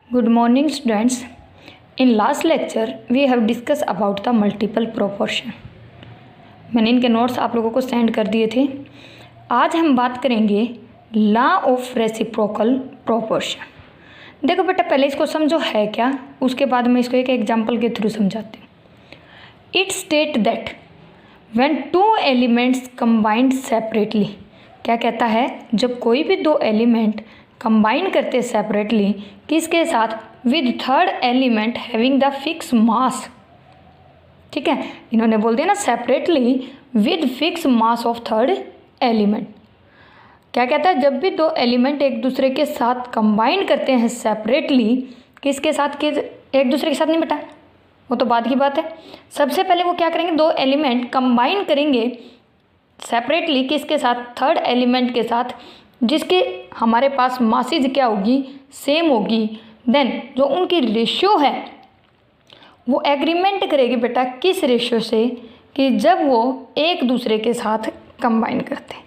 Good morning students. In last lecture we have discussed about the multiple proportion. मैंने इनके notes आप लोगों को सेंड कर दिए थे। आज हम बात करेंगे लॉ ऑफ रेसिप्रोकल प्रोपोर्शन। देखो बेटा, पहले इसको समझो है क्या, उसके बाद मैं इसको एक एग्जांपल के थ्रू समझाती हूँ। It state that when two elements combined separately, क्या कहता है, जब कोई भी दो एलिमेंट कंबाइन करते सेपरेटली किसके साथ, with third element having the fix mass. ठीक है, इन्होंने बोल दिया ना separately with fix mass of third element. क्या कहता है, जब भी दो एलिमेंट एक दूसरे के साथ कंबाइन करते हैं सेपरेटली, किसके साथ, एक दूसरे के साथ नहीं बेटा, वो तो बाद की बात है। सबसे पहले वो क्या करेंगे, दो एलिमेंट कंबाइन करेंगे सेपरेटली किसके साथ, थर्ड एलिमेंट के साथ, जिसके हमारे पास मासेज क्या होगी, सेम होगी। देन जो उनकी रेशियो है वो एग्रीमेंट करेगी बेटा किस रेशियो से, कि जब वो एक दूसरे के साथ कंबाइन करते हैं।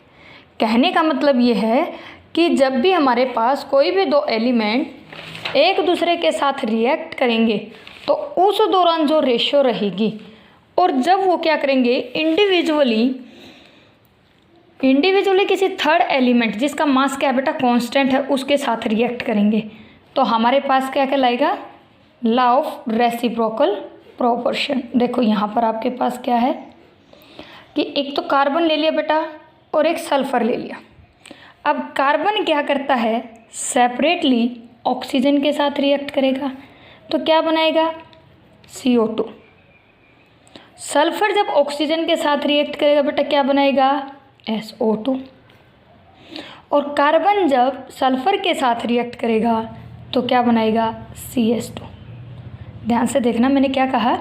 कहने का मतलब ये है कि जब भी हमारे पास कोई भी दो एलिमेंट एक दूसरे के साथ रिएक्ट करेंगे तो उस दौरान जो रेशियो रहेगी, और जब वो क्या करेंगे इंडिविजुअली किसी थर्ड एलिमेंट जिसका मास क्या है बेटा, कांस्टेंट है, उसके साथ रिएक्ट करेंगे, तो हमारे पास क्या कहलाएगा, लॉ ऑफ रेसिप्रोकल प्रोपोर्शन। देखो यहाँ पर आपके पास क्या है कि एक तो कार्बन ले लिया बेटा और एक सल्फर ले लिया। अब कार्बन क्या करता है, सेपरेटली ऑक्सीजन के साथ रिएक्ट करेगा तो क्या बनाएगा, CO2। सल्फर जब ऑक्सीजन के साथ रिएक्ट करेगा बेटा क्या बनाएगा, SO2। और कार्बन जब सल्फर के साथ रिएक्ट करेगा तो क्या बनाएगा, CS2। ध्यान से देखना, मैंने क्या कहा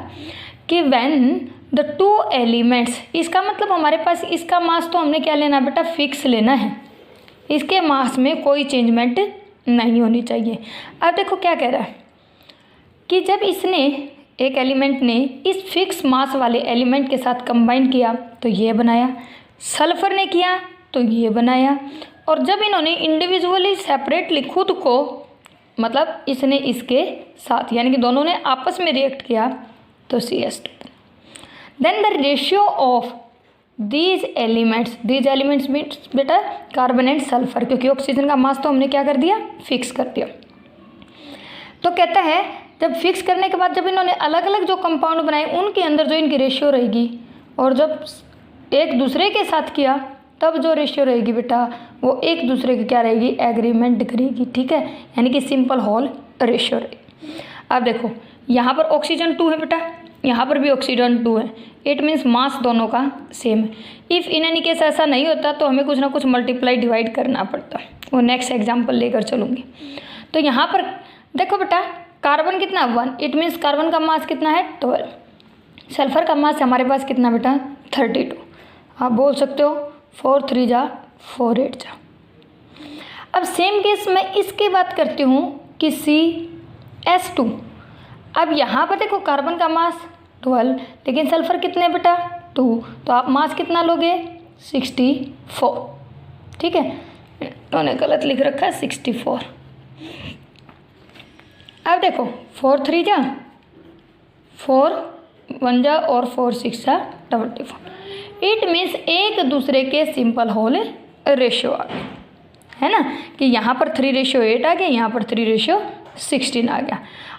कि व्हेन द टू एलिमेंट्स, इसका मतलब हमारे पास इसका मास तो हमने क्या लेना बेटा, फिक्स लेना है, इसके मास में कोई चेंजमेंट नहीं होनी चाहिए। अब देखो क्या कह रहा है कि जब इसने एक एलिमेंट ने इस फिक्स मास वाले एलिमेंट के साथ कंबाइन किया तो ये बनाया, सल्फर ने किया तो ये बनाया, और जब इन्होंने इंडिविजुअली सेपरेटली खुद को, मतलब इसने इसके साथ, यानी कि दोनों ने आपस में रिएक्ट किया तो CS2। Then the ratio of these elements means बेटा कार्बन एंड सल्फर, क्योंकि ऑक्सीजन का मास तो हमने क्या कर दिया, फिक्स कर दिया। तो कहता है जब फिक्स करने के बाद जब इन्होंने अलग अलग जो कंपाउंड बनाए उनके अंदर जो इनकी रेशियो रहेगी, और जब एक दूसरे के साथ किया तब जो रेशियो रहेगी बेटा वो एक दूसरे की क्या रहेगी, एग्रीमेंट करेगी। ठीक है, यानी कि सिंपल होल रेशियो रहेगी। अब देखो यहाँ पर ऑक्सीजन 2 है बेटा, यहाँ पर भी ऑक्सीजन 2 है, इट मीन्स मास दोनों का सेम है। इफ़ इन एनी केस ऐसा नहीं होता तो हमें कुछ ना कुछ मल्टीप्लाई डिवाइड करना पड़ता, वो नेक्स्ट एग्जाम्पल लेकर चलूँगी। तो यहाँ पर देखो बेटा कार्बन कितना 1, इट मीन्स कार्बन का मास कितना है 12, सल्फर का मास हमारे पास कितना बेटा 32। आप बोल सकते हो 4 3 जा 4 8 जा। अब सेम केस मैं इसकी बात करती हूँ कि CS2। अब यहाँ पर देखो कार्बन का मास 12, लेकिन सल्फर कितने बेटा 2, तो आप मास कितना लोगे 64। ठीक है, उन्होंने गलत लिख रखा है 64। अब देखो 4 3 जा 4 1 जा और 4 6 जा 24। इट मीन्स एक दूसरे के सिंपल होल रेशियो आ गए, है ना, कि यहाँ पर 3:8 आ गया, यहाँ पर 3:16 आ गया।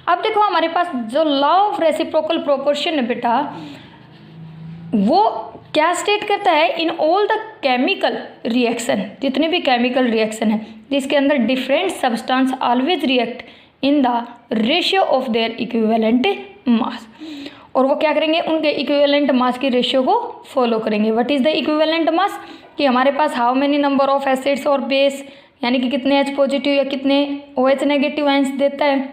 अब देखो हमारे पास जो लॉ ऑफ रेसिप्रोकल प्रोपोर्शन है बेटा, वो क्या स्टेट करता है, in all the chemical reaction, जितने भी केमिकल रिएक्शन है जिसके अंदर different substance always react in the ratio of their equivalent mass, और वो क्या करेंगे, उनके इक्विवेलेंट मास की रेशियो को फॉलो करेंगे। What is the equivalent mass, कि हमारे पास how many number of acids और बेस, यानी कि कितने H पॉजिटिव या कितने OH नेगेटिव आयंस देता है।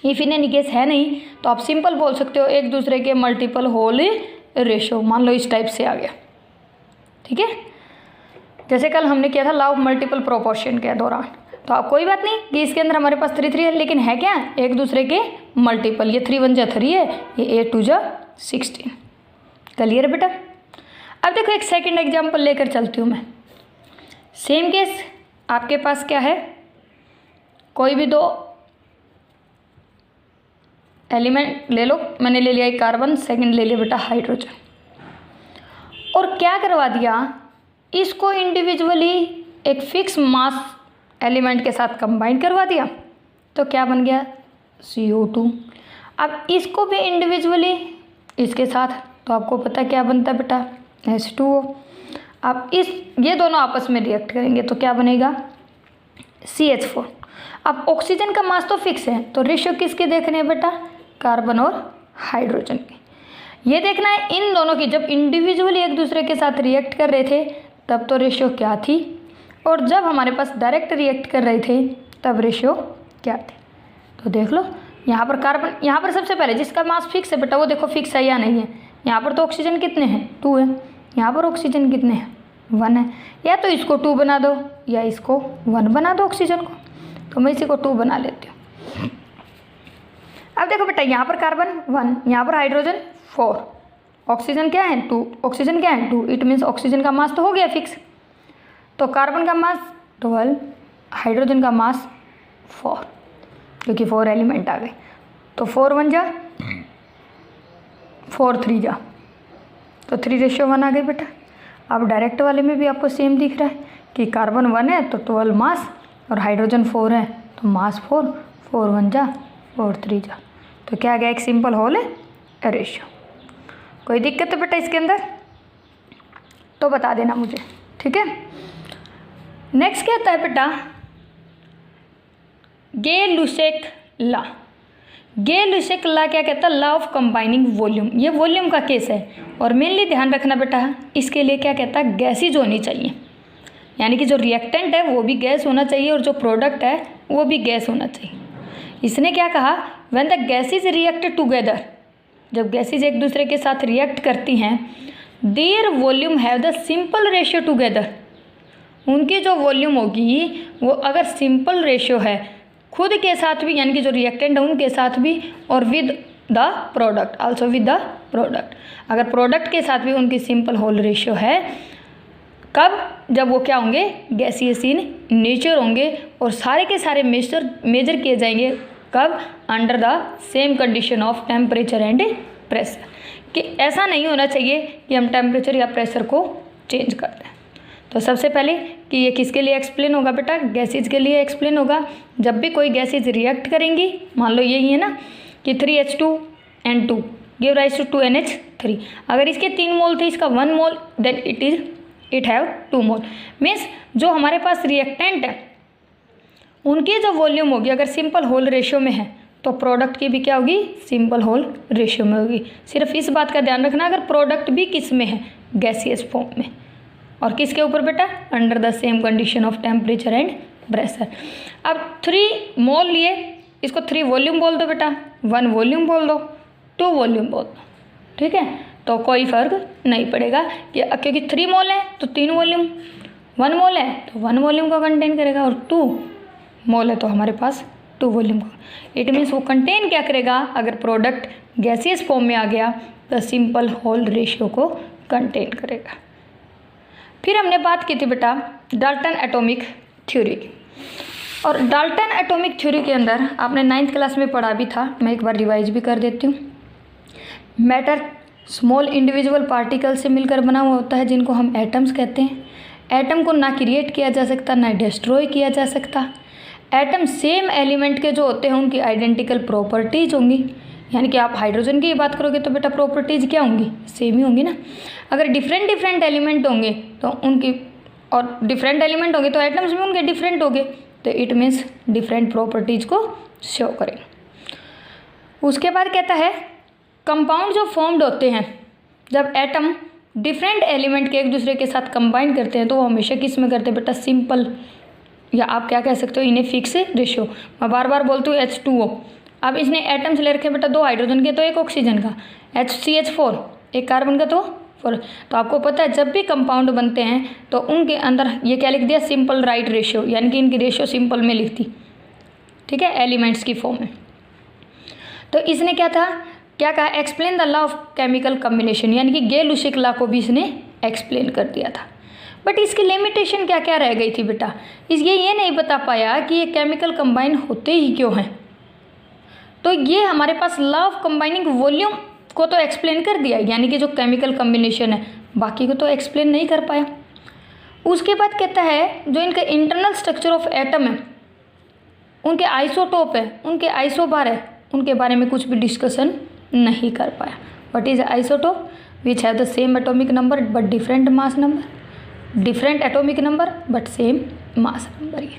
इफ इन एनी केस है नहीं तो आप सिंपल बोल सकते हो एक दूसरे के मल्टीपल होल रेशियो। मान लो इस टाइप से आ गया, ठीक है, जैसे कल हमने किया था लॉ ऑफ मल्टीपल प्रोपोर्शन के दौरान। तो आप कोई बात नहीं कि इसके अंदर हमारे पास 3 3 है, लेकिन है क्या, एक दूसरे के मल्टीपल। ये 3 1 जा 3 है, ये 8 2 जा 16। क्लियर बेटा। अब देखो एक सेकंड एग्जांपल लेकर चलती हूँ मैं। सेम केस आपके पास क्या है, कोई भी दो एलिमेंट ले लो, मैंने ले लिया एक कार्बन, सेकंड ले लिया बेटा हाइड्रोजन, और क्या करवा दिया, इसको इंडिविजुअली एक फिक्स मास एलिमेंट के साथ कंबाइन करवा दिया, तो क्या बन गया CO2। अब इसको भी इंडिविजुअली इसके साथ, तो आपको पता क्या बनता है बेटा H2O। अब ये दोनों आपस में रिएक्ट करेंगे तो क्या बनेगा CH4। अब ऑक्सीजन का मास तो फिक्स है, तो रेशियो किसके देखने हैं बेटा, कार्बन और हाइड्रोजन के। ये देखना है इन दोनों की, जब इंडिविजुअली एक दूसरे के साथ रिएक्ट कर रहे थे तब तो रेशियो क्या थी, और जब हमारे पास डायरेक्ट रिएक्ट कर रहे थे तब रेशियो क्या थे। तो देख लो यहाँ पर कार्बन, यहाँ पर सबसे पहले जिसका मास फिक्स है बेटा वो देखो फिक्स है या नहीं है। यहाँ पर तो ऑक्सीजन कितने हैं 2 है, यहाँ पर ऑक्सीजन कितने हैं 1 है। या तो इसको 2 बना दो या इसको 1 बना दो ऑक्सीजन को, तो मैं इसी को 2 बना लेती हूँ। अब देखो बेटा यहाँ पर कार्बन 1, यहाँ पर हाइड्रोजन 4, ऑक्सीजन क्या है 2, ऑक्सीजन क्या है 2, इट मीन्स ऑक्सीजन का मास तो हो गया फिक्स। तो कार्बन का मास 12, हाइड्रोजन का मास 4, क्योंकि 4 एलिमेंट आ गए, तो 4 1 जा 4 3 जा, तो 3:1 आ गई बेटा। अब डायरेक्ट वाले में भी आपको सेम दिख रहा है कि कार्बन 1 है तो 12 मास, और हाइड्रोजन 4 है तो मास 4, 4 1 जा 4 3 जा, तो क्या आ गया एक सिंपल होल है रेशियो। कोई दिक्कत है बेटा इसके अंदर तो बता देना मुझे, ठीक है। नेक्स्ट क्या आता है बेटा गे-लुसेक लॉ। गे-लुसेक लॉ क्या कहता है, लॉ ऑफ कंबाइनिंग वॉल्यूम। ये वॉल्यूम का केस है, और मेनली ध्यान रखना बेटा इसके लिए क्या कहता है गैसेज होनी चाहिए, यानी कि जो रिएक्टेंट है वो भी गैस होना चाहिए और जो प्रोडक्ट है वो भी गैस होना चाहिए। इसने क्या कहा, when the gases react together, जब गैसेज एक दूसरे के साथ रिएक्ट करती हैं, there volume have the simple ratio together, उनकी जो वॉल्यूम होगी वो अगर सिंपल रेशियो है खुद के साथ भी, यानी कि जो रिएक्टेंट है उनके साथ भी, और with the product, also with the product, अगर प्रोडक्ट के साथ भी उनकी सिंपल होल रेशियो है, कब, जब वो क्या होंगे गैसियस इन नेचर होंगे, और सारे के सारे मेजर किए जाएंगे कब, under the same condition of temperature and pressure, कि ऐसा नहीं होना चाहिए कि हम टेम्परेचर या प्रेशर को चेंज कर दें। तो सबसे पहले कि ये किसके लिए एक्सप्लेन होगा बेटा, गैसेज के लिए एक्सप्लेन होगा। जब भी कोई गैसेज रिएक्ट करेंगी, मान लो यही है ना कि 3H2N2 give rise to 2NH3, अगर इसके 3 मोल थे, इसका 1 mole, then it have 2 mole, means जो हमारे पास रिएक्टेंट है उनकी जो वॉल्यूम होगी अगर सिंपल होल रेशियो में है तो प्रोडक्ट की भी क्या होगी सिंपल होल रेशियो में होगी। सिर्फ इस बात का ध्यान रखना अगर प्रोडक्ट भी किस में है गैसियस फॉर्म में, और किसके ऊपर बेटा under the same condition of temperature and pressure. अब 3 मोल लिए, इसको 3 वॉल्यूम बोल दो बेटा, 1 वॉल्यूम बोल दो, 2 वॉल्यूम बोल दो, ठीक है, तो कोई फ़र्क नहीं पड़ेगा कि क्योंकि 3 मोल है तो 3 वॉल्यूम, 1 मोल है तो 1 वॉल्यूम को कंटेन करेगा, और 2 मोल है तो हमारे पास 2 वॉल्यूम को। इट मीन्स वो कंटेन क्या करेगा, अगर प्रोडक्ट गैसियस फॉर्म में आ गया तो सिंपल होल रेशियो को कंटेन करेगा। फिर हमने बात की थी बेटा डाल्टन एटॉमिक थ्योरी की, और डाल्टन एटॉमिक थ्योरी के अंदर आपने 9th क्लास में पढ़ा भी था, मैं एक बार रिवाइज भी कर देती हूँ। मैटर स्मॉल इंडिविजुअल पार्टिकल से मिलकर बना हुआ होता है जिनको हम एटम्स कहते हैं। एटम को ना क्रिएट किया जा सकता ना डिस्ट्रॉय किया जा सकता। एटम सेम एलिमेंट के जो होते हैं उनकी आइडेंटिकल प्रॉपर्टीज होंगी, यानी कि आप हाइड्रोजन की बात करोगे तो बेटा प्रॉपर्टीज क्या होंगी सेम ही होंगी ना। अगर डिफरेंट एलिमेंट होंगे तो उनकी, और डिफरेंट एलिमेंट होंगे तो एटम्स भी उनके डिफरेंट होंगे, तो इट मीन्स डिफरेंट प्रॉपर्टीज को शो करेंगे। उसके बाद कहता है कंपाउंड जो फॉर्म्ड होते हैं जब एटम डिफरेंट एलिमेंट के एक दूसरे के साथ कंबाइन करते हैं तो वो हमेशा किस में करते हैं बेटा सिंपल, या आप क्या कह सकते हो इन्हें फिक्स रेशियो। मैं बार बार बोलती हूँ H2O। अब इसने एटम्स ले रखे बेटा 2 हाइड्रोजन के तो 1 ऑक्सीजन का, HCH4 1 कार्बन का तो 4। तो आपको पता है जब भी कंपाउंड बनते हैं तो उनके अंदर ये क्या लिख दिया सिंपल राइट रेशियो, यानी कि इनकी रेशियो सिंपल में लिखती, ठीक है, एलिमेंट्स की फॉर्म में। तो इसने क्या कहा explain the law of chemical combination, यानी कि गे-लुसेक लॉ को भी इसने एक्सप्लेन कर दिया था। बट इसकी लिमिटेशन क्या क्या रह गई थी बेटा, ये नहीं बता पाया कि ये केमिकल कंबाइन होते ही क्यों हैं। तो ये हमारे पास लॉ ऑफ कंबाइनिंग वॉल्यूम को तो एक्सप्लेन कर दिया, यानी कि जो केमिकल कम्बिनेशन है, बाकी को तो एक्सप्लेन नहीं कर पाया। उसके बाद कहता है जो इनका इंटरनल स्ट्रक्चर ऑफ एटम है, उनके आइसोटोप है, उनके आइसोबार है, उनके बारे में कुछ भी डिस्कशन नहीं कर पाया। What is isotope? Which have the same atomic number but different mass number, different atomic number but same mass number. ये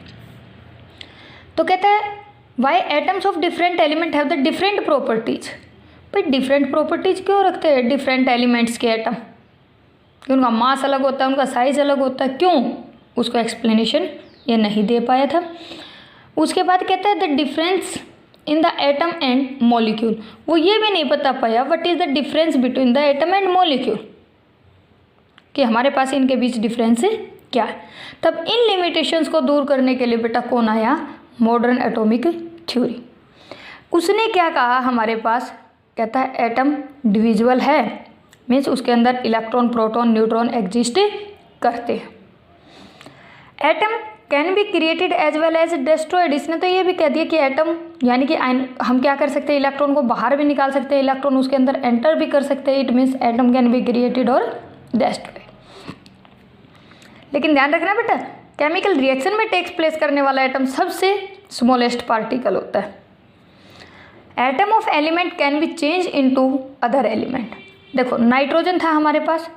तो कहता है why atoms of different element have the different properties. भाई डिफरेंट प्रॉपर्टीज क्यों रखते हैं different elements के atom? कि उनका मास अलग होता है, उनका साइज अलग होता है, क्यों? उसको एक्सप्लेनेशन ये नहीं दे पाया था। उसके बाद कहता है the difference in the atom and molecule, वो ये भी नहीं बता पाया what is the difference between the atom and molecule, कि हमारे पास इनके बीच डिफरेंस क्या है। तब इन लिमिटेशंस को दूर करने के लिए बेटा कौन आया? Modern atomic theory. उसने क्या कहा हमारे पास? कहता है एटम डिविजिबल है, मीन्स उसके अंदर इलेक्ट्रॉन, प्रोटॉन, न्यूट्रॉन एग्जिस्ट करते हैं। Atom can be created as well as destroyed. इसने तो ये भी कह दिया कि एटम यानी कि हम क्या कर सकते हैं, इलेक्ट्रॉन को बाहर भी निकाल सकते हैं, इलेक्ट्रॉन उसके अंदर एंटर भी कर सकते हैं। It means atom can be created और डिस्ट्रॉयड। लेकिन ध्यान रखना बेटा, केमिकल रिएक्शन में टेक्स प्लेस करने वाला एटम सबसे स्मॉलेस्ट पार्टिकल होता है। Atom of element can be change into other element. देखो नाइट्रोजन था हमारे पास,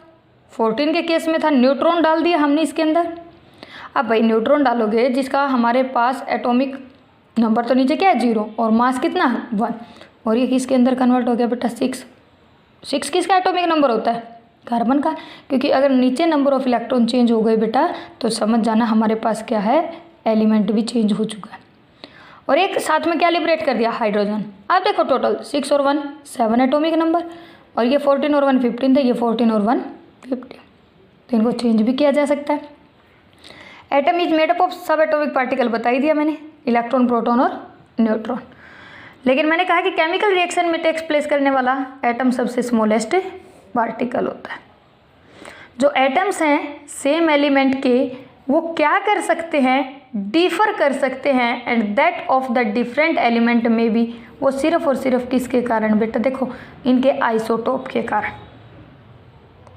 14 के केस में था, न्यूट्रॉन डाल दिया हमने इसके अंदर। अब भाई न्यूट्रॉन डालोगे जिसका हमारे पास एटॉमिक नंबर तो नीचे क्या है 0 और मास कितना 1, और ये किसके अंदर कन्वर्ट हो गया बेटा 6 किसका एटॉमिक नंबर होता है? कार्बन का। क्योंकि अगर नीचे नंबर ऑफ इलेक्ट्रॉन चेंज हो गए बेटा तो समझ जाना हमारे पास क्या है, एलिमेंट भी चेंज हो चुका है। और एक साथ में क्या लिबरेट कर दिया? हाइड्रोजन। अब देखो टोटल 6 और 1 7 एटॉमिक नंबर, और ये 14 और 1 15 थे, ये 14 और 1 15, तो इनको चेंज भी किया जा सकता है। Atom is made up of सब एटॉमिक पार्टिकल, बता ही दिया मैंने, इलेक्ट्रॉन, प्रोटॉन और न्यूट्रॉन। लेकिन मैंने कहा कि केमिकल रिएक्शन में टेक्स प्लेस करने वाला एटम सबसे स्मॉलेस्ट पार्टिकल होता है। जो एटम्स हैं सेम एलिमेंट के, वो क्या कर सकते हैं? डिफर कर सकते हैं, and that of the different element में भी, वो सिर्फ और सिर्फ किसके कारण बेटा? देखो इनके आइसोटोप के कारण,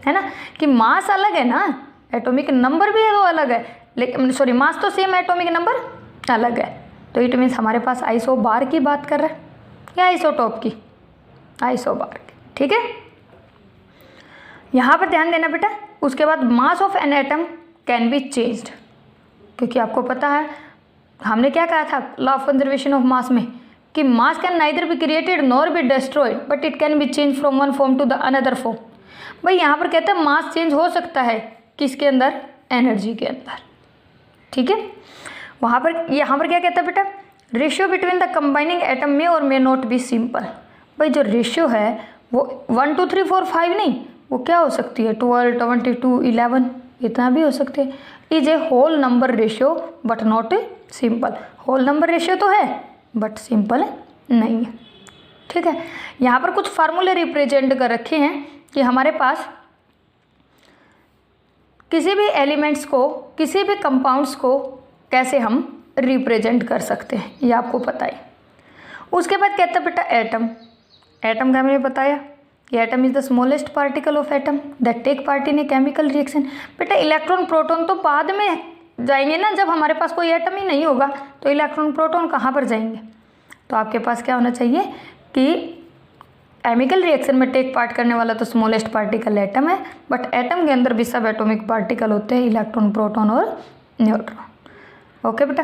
है ना, कि मास अलग है ना, एटॉमिक नंबर भी है वो अलग है, लेकिन सॉरी मास तो सेम है, एटॉमिक नंबर अलग है। तो इट मीन्स हमारे पास आइसोबार की बात कर रहा है या आइसोटोप की? आइसोबार की, ठीक है। यहाँ पर ध्यान देना बेटा। उसके बाद mass of an atom can be changed, क्योंकि आपको पता है हमने क्या कहा था law of conservation of mass में, कि mass can neither be created nor be destroyed but it can be change from one form to the another form. भाई यहाँ पर कहते हैं मास चेंज हो सकता है, किसके अंदर? एनर्जी के अंदर, ठीक है। वहाँ पर यहाँ पर क्या कहता है बेटा? Ratio between the combining atom में और मे नॉट बी सिंपल। भाई जो रेशियो है वो 1 2 3 4 5 नहीं, वो क्या हो सकती है 12 22 11, इतना भी हो सकते हैं। Is a whole number ratio but not a simple. Whole number ratio तो है बट सिंपल नहीं है, ठीक है। यहाँ पर कुछ फार्मूले रिप्रेजेंट कर रखे हैं कि हमारे पास किसी भी एलिमेंट्स को, किसी भी कंपाउंड्स को कैसे हम रिप्रेजेंट कर सकते हैं, ये आपको पता है। उसके बाद कहता है बेटा एटम। एटम का मैंने बताया कि atom is the smallest particle of atom that take part in a chemical reaction. बेटा इलेक्ट्रॉन प्रोटॉन तो बाद में जाएंगे ना, जब हमारे पास कोई एटम ही नहीं होगा तो इलेक्ट्रॉन प्रोटॉन कहाँ पर जाएंगे? तो आपके पास क्या होना चाहिए कि केमिकल रिएक्शन में टेक पार्ट करने वाला तो स्मॉलेस्ट पार्टिकल एटम है, बट एटम के अंदर भी सब एटॉमिक पार्टिकल होते हैं, इलेक्ट्रॉन, प्रोटॉन और न्यूट्रॉन। ओके बेटा।